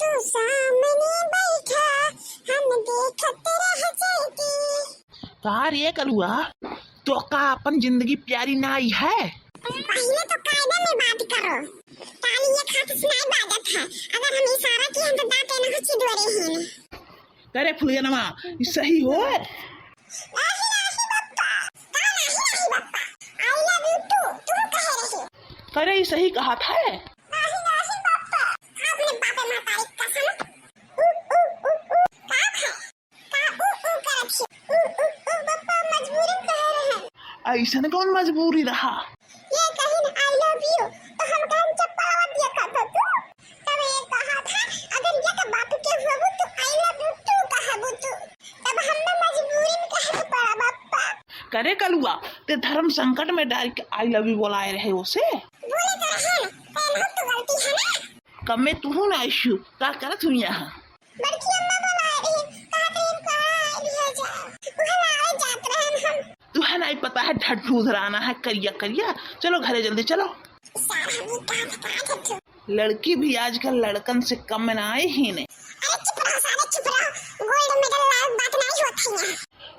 तू सामने बैठा हम देखते रह जाएंगे। कार ये कलुआ तो का अपन जिंदगी प्यारी ना आई है। पहले तो कायदे में बात करो। ताली ये खाते सुनाई बात है। अगर हम इशारा किए तो दांत न हो चिदवरे हैं। करे फुलियनमा सही हो। नहीं नहीं बप्पा, नहीं नहीं बप्पा, आई लव यू टू, तुम कह रहे हो। करे सही कहा था। नहीं नहीं बप्पा, आपने बापे मातारी कसम का है का करत बप्पा मजबूरी कह रहे हैं। ऐसा कौन मजबूरी रहा। ये कहीं आई लव यू तो हम कहीं चप्पल दिया करता तू। तब ये कहा था अगर ये का बाप के हुआ तो आई लव यू टू कहबू तू। तब हमने मजबूरी में कहे पड़ा बापा। करे कलुआ ते धर्म संकट में डाल के आई लव यू बोलाए रहे उसे। बोले तो रहे पहले तो गलती है ना। कब में तू ना इशू का करत हुई यहाँ। बड़की अम्मा बोला रही कहते इनका लिया जाए बुलाए जात रहे हम। तू है नहीं पता है ढड्ढू धराना है करिया करिया। चलो घरे जल्दी चलो। सारा भी का लड़की भी आजकल लड़कन से कम में ना आई ही नहीं। अरे चुप रहो सारे चुप रहो। गोल्ड मेडल लायक बात नहीं होती है।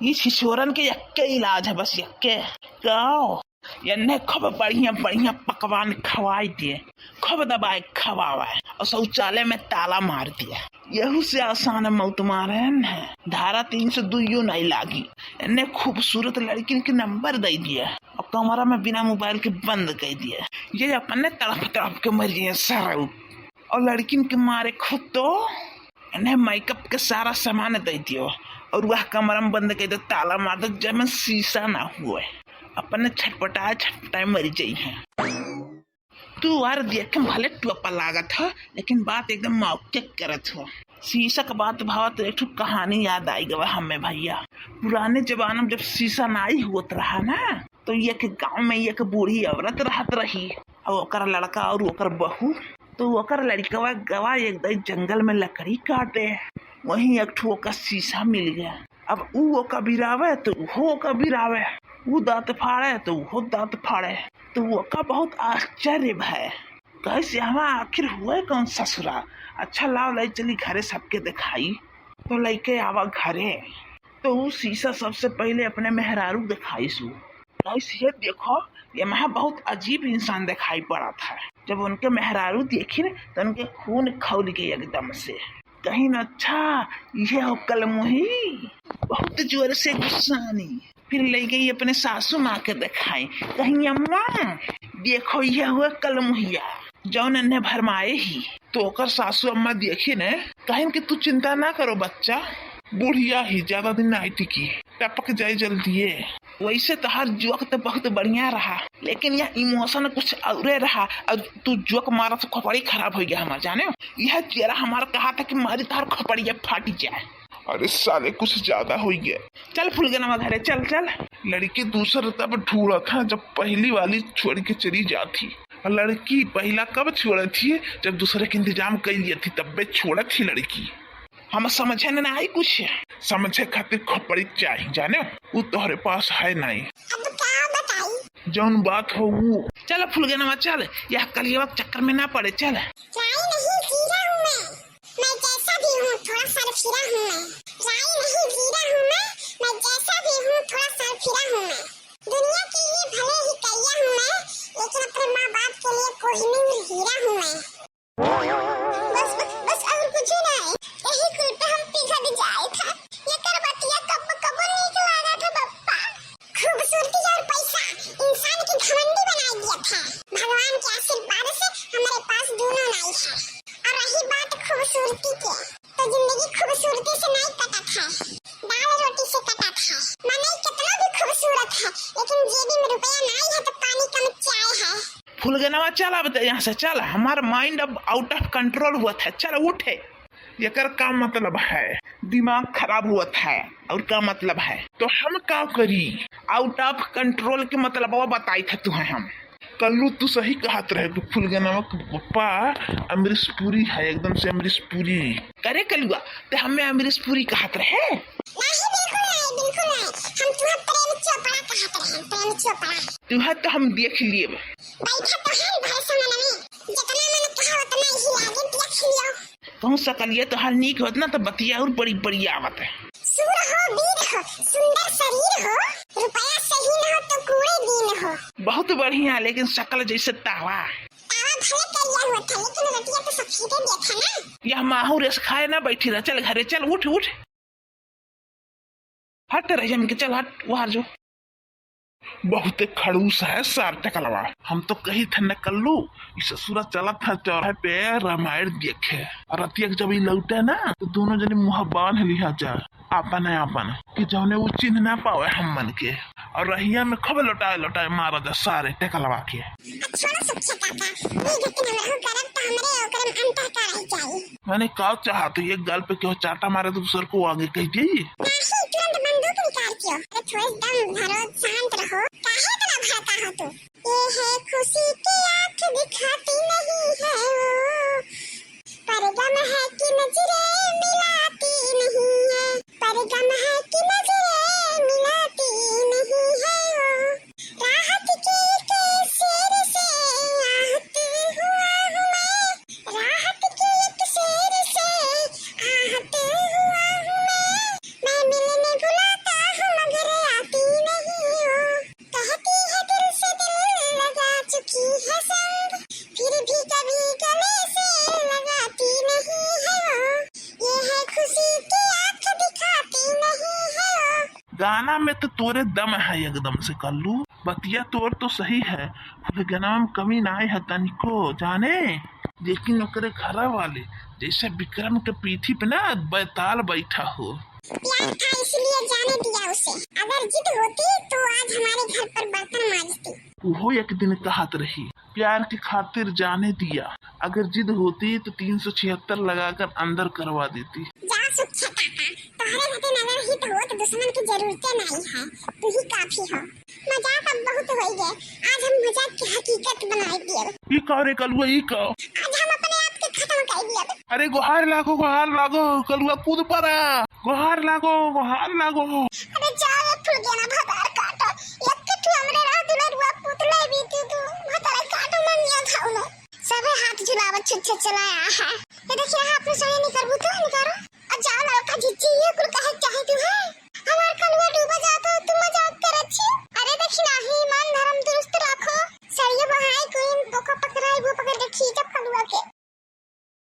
ये छिछोरन के यक्के इलाज है बस यक्के। गाओ यन्ने खूब बढ़िया बढ़िया पकवान खवाई दिए खूब दबाए खवाए और शौचालय में ताला मार दिया। यहू से आसान मौत मारे है। धारा 302 यूं नहीं लागी। इन्हें खूबसूरत लड़की के नंबर दे दिया और कमरा में बिना मोबाइल के बंद कर दिया। ये अपने तड़प तड़प के मर गए सर। और लड़किन के मारे खुद तो इन्हें मेकअप के सारा सामान दे दियो और वह कमरा में बंद कर दो ताला मार दो जब में शीशा ना हुए। अपने छटपटाए मर जाई है। तू यार देख के भले टोपा लागत है लेकिन बात एकदम मौके करत हो। शीशा का बात भावत एक कहानी याद आई गवा हमें भैया। पुराने जमाने में जब शीशा नाई होत रहा ना तो ये के गांव में एक बूढ़ी औरत रहत रही और ओकर लड़का और ओकर बहू। तो ओकर लड़कवा गवा एक दिन जंगल में लकड़ी काटे वहीं एक ठो का शीशा मिल गया। अब ऊ का बिरावे तो वो का बिरावे। वो दांत फाड़े तो वो दांत फाड़े। तो वो का बहुत आश्चर्य भय कैसे हमारा आखिर हुआ कौन ससुरा। अच्छा लाओ लाई चली घरे सबके दिखाई। तो लइके आवा घरे तो वो शीशा सबसे पहले अपने मेहरारू दिखाई सु। ये देखो ये महा बहुत अजीब इंसान दिखाई पड़ा था। जब उनके मेहरारू देखी न तो उनके खून खौल गए एकदम से। कहीं न अच्छा ये हो कल मुही बहुत जोर से गुस्सानी। फिर ले गई अपने सासू माँ के दिखाई। कहीं अम्मा देखो ये हुआ कल मुहिया जौन इन्हें भरमाए ही। तो ओकर सासू अम्मा देखी ने कहीं कि तू चिंता ना करो बच्चा बुढ़िया ही ज्यादा दिन आई टिकी टपक जाए जल्दी। वैसे तो हर जोक तो बहुत बढ़िया रहा लेकिन यह इमोशन कुछ और रहा और तू जोक मारा तो खोपड़ी खराब हो गया हमारा जाने। यह चेहरा हमारा कहा था कि मारी तार खोपड़ी फाटी जाए। अरे साले कुछ ज्यादा हो गया। चल फुलगनवा घरे चल चल। लड़की दूसरा तब ढूंढा था जब पहली वाली छोड़ के चली जाती। और लड़की पहला कब छोड़ा थी जब दूसरे के इंतजाम कर लिया थी तब छोड़ा थी लड़की। हम समझे ना आई कुछ समझे खातिर खोपड़ी चाहिए जाने वो तुम्हारे पास है नहीं। अब क्या बताई जौन बात हो वो। चल फुलगनवा चल यह कलिया चक्कर में ना पड़े चल। राई नहीं जीरा हूँ मैं जैसा भी हूँ थोड़ा सरफिरा हूँ मैं। राई नहीं जीरा हूँ मैं जैसा भी हूँ थोड़ा सरफिरा हूँ मैं। दुनिया के लिए भले ही कैया हूँ मैं लेकिन अपने माँ बाप के लिए कोहिनूर हीरा हूँ मैं। बस और कुछ नहीं यही कुल पे हम पिघल जाए था। ये करबतिया कब नीक लगा था बप्पा। खूबसूरती और पैसा इंसान की घमंडी बना दिया था। भगवान के आशीर्वाद से हमारे पास दोनों नहीं है। और रही बात खूबसूरती की तो जिंदगी खूबसूरती से नहीं कटा था दाल रोटी से कटा था। माने कितना भी खूबसूरत है लेकिन जेबी में रुपया नहीं है तो पानी कम चाय है। फुलगनवा चल अब यहाँ से चल। हमारा माइंड अब आउट ऑफ कंट्रोल हुआ था। चल उठे। यकर का मतलब है दिमाग खराब हुआ था और क्या मतलब है तो हम क्या करी। आउट ऑफ कंट्रोल के मतलब वो बताई था तुम्हें हम। कल्लू तू सही कहत रहे कि फुलगनवा पप्पा अमरीश पुरी है एकदम से अमरीश पुरी। करे कलुआ तो हमें अमरीश पुरी कहत रहे। नहीं बिल्कुल नहीं हम तुम्हें प्रेम चोपड़ा कहते हैं प्रेम चोपड़ा। तुम्हें तो हम देख लिए बैठा तो है भाई सामने में जितना मैंने कहा उतना ही आगे देख लियो। कहूँ सकलिए तो हर नीक होत ना तो बतिया और बड़ी बड़ी आवत है। सूर हो, वीर हो, सुंदर शरीर हो, रुपया सही न हो तो कूड़े दिन हो। बहुत बढ़िया, लेकिन शकल जैसे तावा। तावा भले करिया हुआ था, लेकिन रतिया तो सफेदे देखा ना। यह माहू रेस खाए ना बैठी रह, चल घरे चल, उठ उठ, हट रह जम के, चल हट वहां जो। बहुत खड़ूस है सार टकलवा। हम तो कही थे न कल्लू इस ससुरा चला था चौराहे पे रामायण देखे, और रतिया जब ये लौटे ना तो दोनों जने मुँह बांध लिया जा आपन है आपन कि जौने वो चिन्ह ना पावे हम मन के, और रहिया में खब लौटाए लौटाए मारा जा सारे टकलवा के। छोड़ो सुखे काका, ये घटना हो करब तो हमरे ओकरम अंतः का रह जाई। मैंने का चाहा तो एक गाल पे क्यों चाटा मारे तो दूसर को आगे कह दी। नहीं, तुरंत बंदूक निकाल के अरे थोड़ा दम भरो, शांत रहो। काहे इतना भाता हो तू? ये है खुशी की आंख दिखाती नहीं है वो, पर गम है कि नजरें मिलाती नहीं है, पर गम है कि नजरें मिलाती नहीं है वो। राहत के एक शेर से आहत हुआ हूँ मैं, राहत के एक शेर से आहत हुआ हूँ मैं मिलने बुलाता हूँ मगर आती नहीं हो, कहती है दिल से दिल लगा चुकी है संग, फिर भी कभी गले से लगाती नहीं है वो, ये है खुशी की आंख दिखाती नहीं है वो। गाना में तो तोरे दम है एकदम से कल्लू, बतिया तोर तो सही है, गाना में कमी ना है तनिको जाने, लेकिन ओकरे घरा वाले जैसे विक्रम के पीठी पे ना बैताल बैठा हो। प्यार था इसलिए जाने दिया उसे, अगर जिद होती तो आज हमारे घर पर बर्तन मांजती। वो एक दिन कहत रही प्यार की खातिर जाने दिया, अगर जिद होती तो 376 लगाकर अंदर करवा देती। जा सुखे काका, तुम्हारे घटे नगर ही तो हो तो दुश्मन की जरूरतें नहीं है, तू ही काफी हो। मजाक अब बहुत हो गए, आज हम मजाक की हकीकत बनाए दिए। ये कहो रे कलुआ, ये कहो आज हम अपने आप के खत्म कर दिए। अरे गुहार लागो कलुआ कूद पड़ा, गुहार लागो। अबे जाओ फुल गया ना